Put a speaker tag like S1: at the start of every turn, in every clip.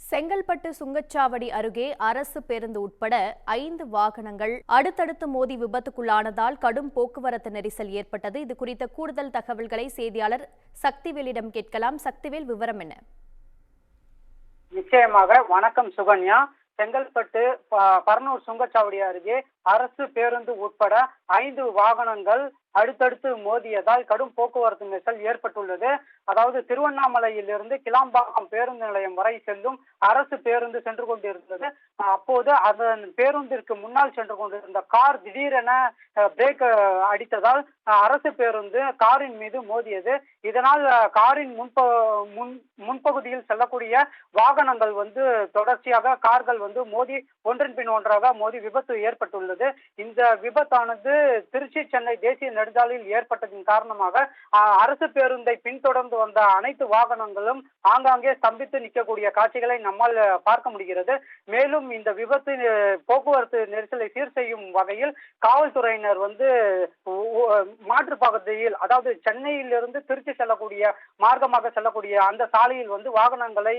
S1: செங்கல்பட்டு சுங்கச்சாவடி அருகே அரசு பேருந்து உட்பட 5 வாகனங்கள் அடுத்தடுத்து மோதி விபத்துக்குள்ளானதால் கடும் போக்குவரத்து நெரிசல் ஏற்பட்டது. இது குறித்த கூடுதல் தகவல்களை செய்தியாளர் சக்திவேலிடம் கேட்கலாம். சக்திவேல், விவரம் என்ன?
S2: நிச்சயமாக. வணக்கம் சுகன்யா. செங்கல்பட்டு பர்னூர் சுங்கச்சாவடி அருகே அரசு பேருந்து உட்பட 5 வாகனங்கள் அடுத்தடுத்து மோதியதால் கடும் போக்குவரத்து நெரிசல் ஏற்பட்டுள்ளது. அதாவது திருவண்ணாமலையிலிருந்து கிளாம்பாக்கம் பேருந்து நிலையம் வரை செல்லும் அரசு பேருந்து சென்று கொண்டிருந்தது. அப்போது அதன் பேருந்திற்கு முன்னால் சென்று கொண்டிருந்த கார் திடீரென பிரேக் அடித்ததால் அரசு பேருந்து காரின் மீது மோதியது. இதனால் காரின் முன்பகுதியில் செல்லக்கூடிய வாகனங்கள் தொடர்ச்சியாக கார்கள் மோதி ஒன்றின் பின் ஒன்றாக மோதி விபத்து ஏற்பட்டுள்ளது. இந்த விபத்தானது திருச்சி சென்னை தேசிய நெடுஞ்சாலையில் ஏற்பட்டதன் காரணமாக அரசு பேருந்தை பின்தொடர்ந்து வந்த அனைத்து வாகனங்களும் ஆங்காங்கே ஸ்தம்பித்து நிற்கக்கூடிய காட்சிகளை நம்மால் பார்க்க முடிகிறது. மேலும் இந்த விபத்து போக்குவரத்து நெரிசலை சீர் செய்யும் வகையில் காவல்துறையினர் மாற்று பகுதியில், அதாவது சென்னையிலிருந்து திருச்சி செல்லக்கூடிய மார்க்கமாக செல்லக்கூடிய அந்த சாலையில் வாகனங்களை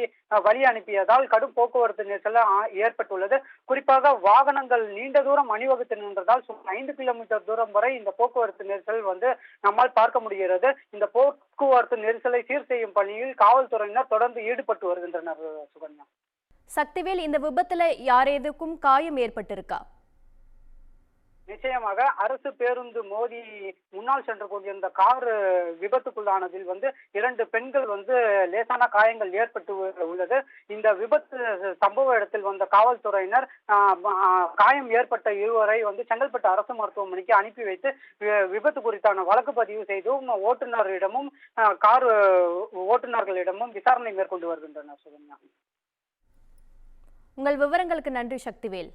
S2: வழி அனுப்பியதால் கடும் போக்குவரத்து நெரிசல் ஏற்பட்டுள்ளது. குறிப்பாக வாகனங்கள் நீண்ட தூரம் அணிவகுத்து நின்றதால் 5 கிலோமீட்டர் தூரம் வரை இந்த போக்குவரத்து நெரிசல் நம்மால் பார்க்க முடிகிறது. இந்த போக்குவரத்து நெரிசலை சீர் செய்யும் பணியில் காவல்துறையினர் தொடர்ந்து ஈடுபட்டு வருகின்றனர். சுகன்யா.
S1: சக்திவேல், இந்த விபத்துல யாரேதுக்கும் காயம் ஏற்பட்டிருக்கா?
S2: நிச்சயமாக. அரசு பேருந்து மோதி முன்னால் சென்று கொண்டிருந்த கார் விபத்துக்குள்ளானதில் 2 பெண்கள் லேசான காயங்கள் ஏற்பட்டு உள்ளது. இந்த விபத்து சம்பவ இடத்தில் வந்த காவல்துறையினர் காயம் ஏற்பட்ட இருவரை செங்கல்பட்டு அரசு மருத்துவமனைக்கு அனுப்பி வைத்து விபத்து குறித்தான வழக்கு பதிவு செய்தும் ஓட்டுநரிடமும் கார் ஓட்டுநர்களிடமும் விசாரணை மேற்கொண்டு வருகின்றனர்.
S1: உங்கள் விவரங்களுக்கு நன்றி சக்திவேல்.